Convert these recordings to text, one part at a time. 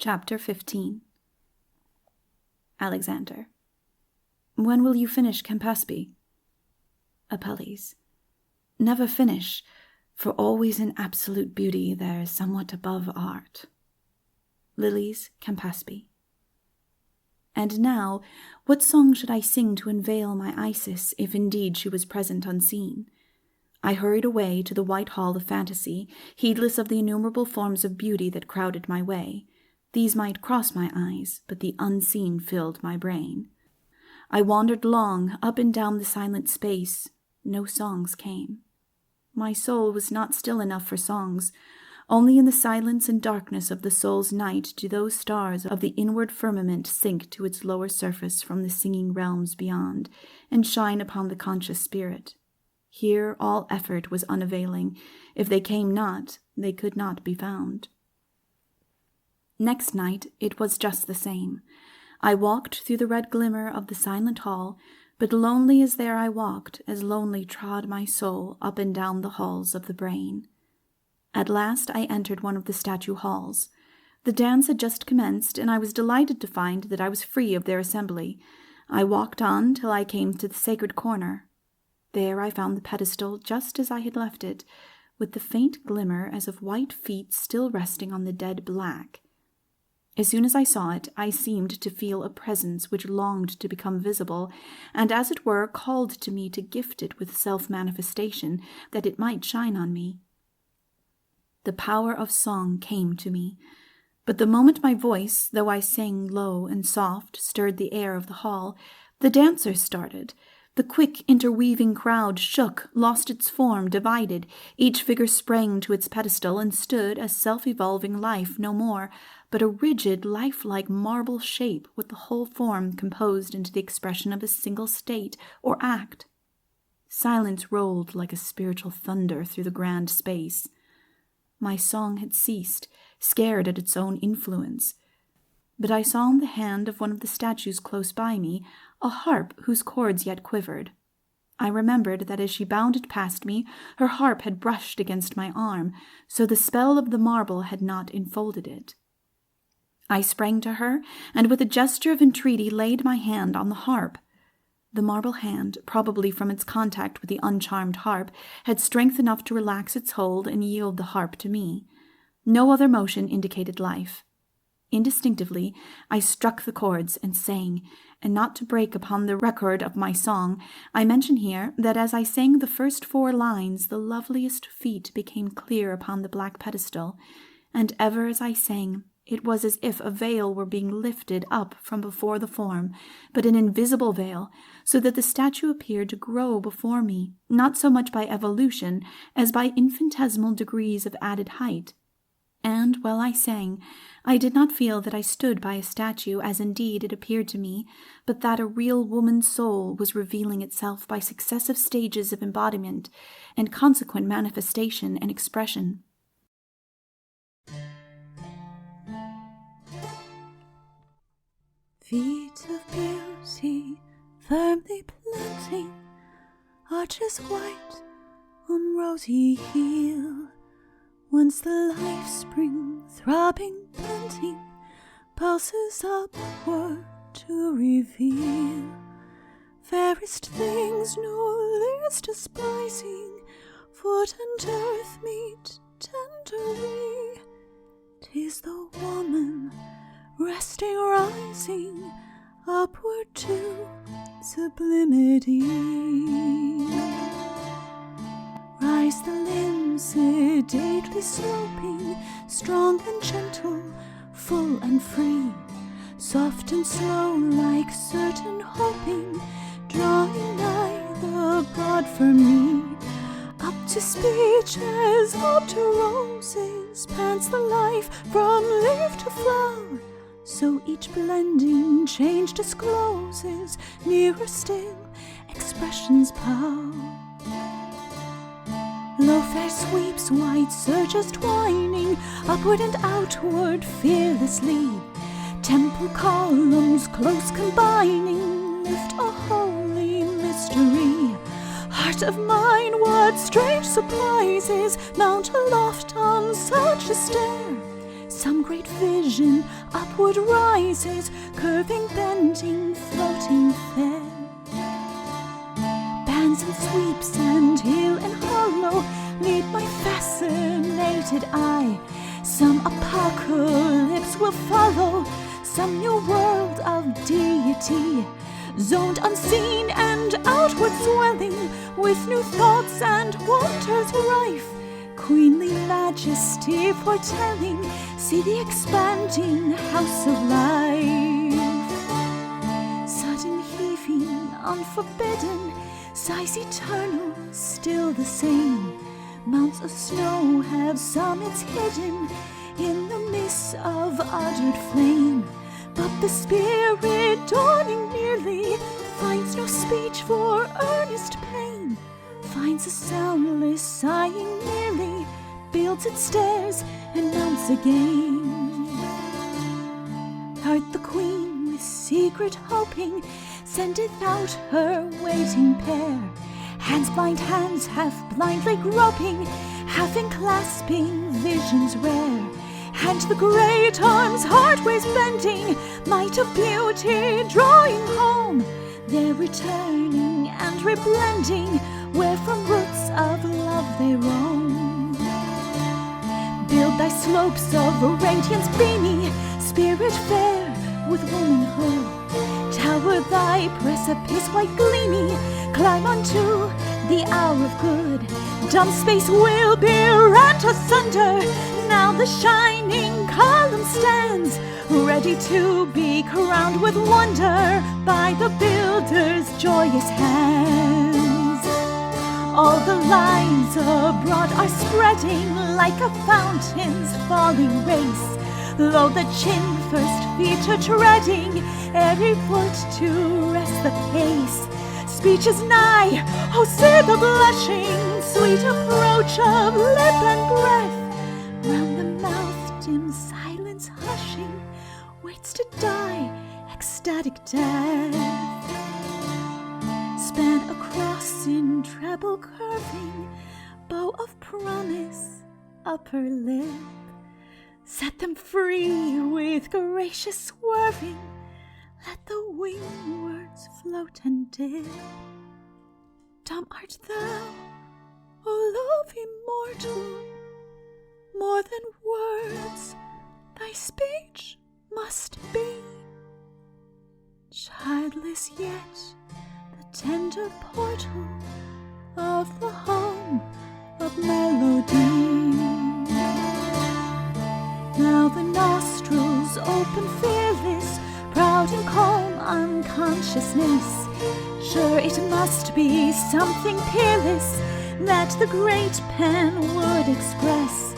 Chapter 15. Alexander. When will you finish Phantastes? Apelles. Never finish, for always in absolute beauty there is somewhat above art. Lilies, Phantastes. And now, what song should I sing to unveil my Isis, if indeed she was present unseen? I hurried away to the white hall of fantasy, heedless of the innumerable forms of beauty that crowded my way. These might cross my eyes, but the unseen filled my brain. I wandered long, up and down the silent space. No songs came. My soul was not still enough for songs. Only in the silence and darkness of the soul's night do those stars of the inward firmament sink to its lower surface from the singing realms beyond, and shine upon the conscious spirit. Here all effort was unavailing. If they came not, they could not be found. Next night it was just the same. I walked through the red glimmer of the silent hall, but lonely as there I walked, as lonely trod my soul up and down the halls of the brain. At last I entered one of the statue halls. The dance had just commenced, and I was delighted to find that I was free of their assembly. I walked on till I came to the sacred corner. There I found the pedestal just as I had left it, with the faint glimmer as of white feet still resting on the dead black. As soon as I saw it, I seemed to feel a presence which longed to become visible, and as it were called to me to gift it with self-manifestation, that it might shine on me. The power of song came to me, but the moment my voice, though I sang low and soft, stirred the air of the hall, the dancers started. The quick interweaving crowd shook, lost its form, divided. Each figure sprang to its pedestal and stood as self-evolving life no more, but a rigid, lifelike marble shape with the whole form composed into the expression of a single state or act. Silence rolled like a spiritual thunder through the grand space. My song had ceased, scared at its own influence. But I saw in the hand of one of the statues close by me a harp whose chords yet quivered. I remembered that as she bounded past me, her harp had brushed against my arm, so the spell of the marble had not enfolded it. I sprang to her, and with a gesture of entreaty laid my hand on the harp. The marble hand, probably from its contact with the uncharmed harp, had strength enough to relax its hold and yield the harp to me. No other motion indicated life. Indistinctively, I struck the chords and sang, and not to break upon the record of my song, I mention here that as I sang the first 4 lines, the loveliest feet became clear upon the black pedestal, and ever as I sang, it was as if a veil were being lifted up from before the form, but an invisible veil, so that the statue appeared to grow before me, not so much by evolution as by infinitesimal degrees of added height. And while I sang, I did not feel that I stood by a statue as indeed it appeared to me, but that a real woman's soul was revealing itself by successive stages of embodiment and consequent manifestation and expression. Feet of beauty, firmly planting, arches white on rosy heel. Once the life spring, throbbing, panting, pulses upward to reveal fairest things, no least despising, foot and earth meet tenderly. 'Tis the woman, resting, rising, upward to sublimity. Rise the limbs, sedately sloping, strong and gentle, full and free, soft and slow like certain hoping, drawing nigh the God for me. Up to speech as up to roses, pants the life from leaf to flower, so each blending change discloses, nearer still, expression's power. Low fair sweeps, white surges twining, upward and outward fearlessly. Temple columns close combining, lift a holy mystery. Heart of mine, what strange surprises mount aloft on such a stair? Some great vision upward rises, curving, bending, floating fair. Bands and sweeps and hill and hollow meet my fascinated eye. Some apocalypse will follow, some new world of deity, zoned unseen and outward swelling, with new thoughts and wonders rife. Queenly majesty foretelling, see the expanding house of life. Sudden heaving, unforbidden, sighs eternal, still the same. Mounts of snow have summits hidden in the mist of uttered flame. But the spirit dawning nearly finds no speech for earnest pain, finds a soundless sighing nearly, builds its stairs and mounts again. Heart the queen with secret hoping sendeth out her waiting pair, hands blind hands half blindly groping, half enclasping visions rare. And the great arms heartways bending, might of beauty drawing home, they're returning and reblending, where from roots of love they roam. Build thy slopes of radiance beamy, spirit fair with womanhood. Tower thy precipice white gleamy, climb unto the hour of good. Dumb space will be rent asunder, now the shining column stands, ready to be crowned with wonder by the builder's joyous hands. All the lines abroad are spreading like a fountain's falling race. Lo, the chin first feature treading, every foot to rest the pace. Speech is nigh, oh see the blushing, sweet approach of lip and breath. Round the mouth dim silence hushing, waits to die ecstatic death. Span across in treble curving, bow of promise, upper lip. Set them free with gracious swerving, let the winged words float and dip. Dumb art thou, O love immortal, more than words thy speech must be. Childless yet the tender portal of the home of melody. Now the nostrils open fearless, proud and calm unconsciousness. Sure it must be something peerless that the great pen would express.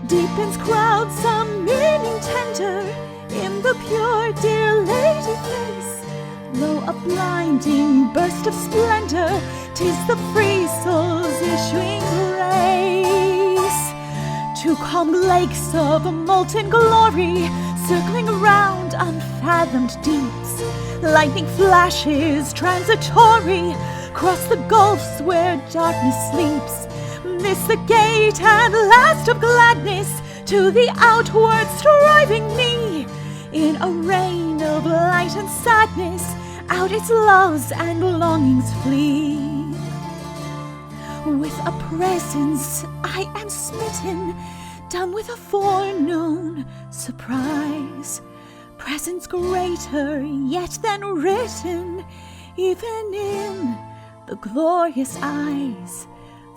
Deepens crowds some meaning tender in the pure dear lady face. Lo, a blinding burst of splendor, 'tis the free soul's issuing grace. Two calm lakes of molten glory, circling around unfathomed deeps. Lightning flashes transitory, cross the gulfs where darkness sleeps. This the gate and last of gladness to the outward striving me. In a reign of light and sadness, out its loves and longings flee. With a presence I am smitten, dumb with a foreknown surprise. Presence greater yet than written, even in the glorious eyes.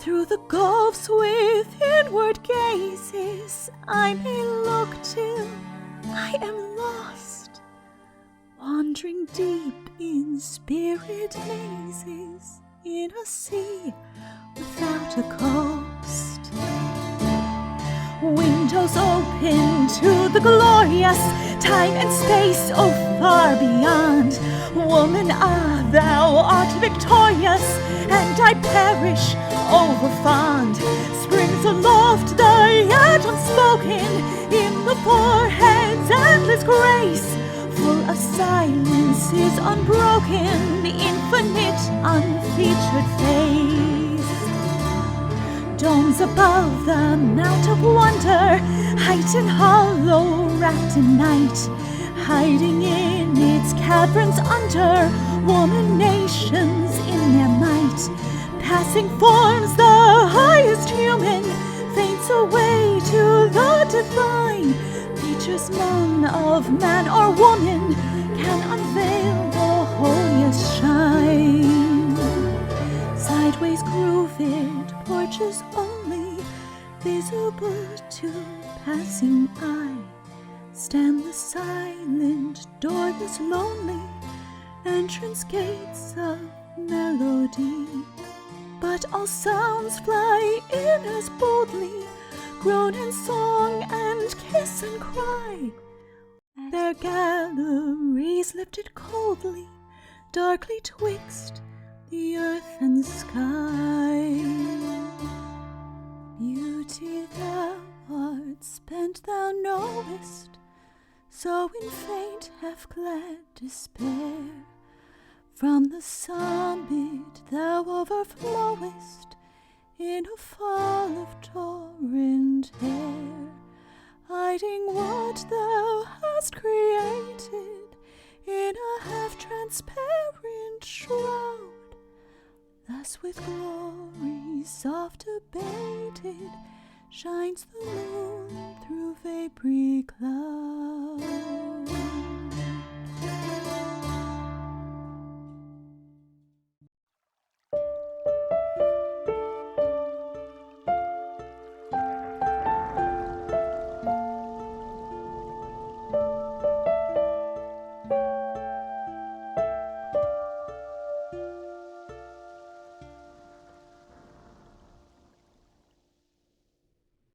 Through the gulfs with inward gazes, I may look till I am lost, wandering deep in spirit mazes, in a sea without a coast. Windows open to the glorious, time and space, oh far beyond. Woman, ah, thou art victorious, and I perish overfond. Springs aloft the yet unspoken, in the forehead's endless grace. Full of silence is unbroken, the infinite unfeatured face. domes above the Mount of Wonder, height and hollow, wrapped in night, hiding in its caverns under, woman nations in their might. Passing forms, the highest human faints away to the divine. Features none of man or woman can unveil the holiest shine. Sideways grooved porches only, visible to passing eye, stand the silent, doorless, lonely entrance gates of melody. But all sounds fly in as boldly, groan and song and kiss and cry. Their galleries lifted coldly, darkly twixt the earth and sky. Beauty thou art spent, thou knowest, so in faint half-glad despair, from the summit thou overflowest in a fall of torrent air, hiding what thou hast created in a half-transparent shroud. Thus with glory soft abated shines the moon through vapory clouds.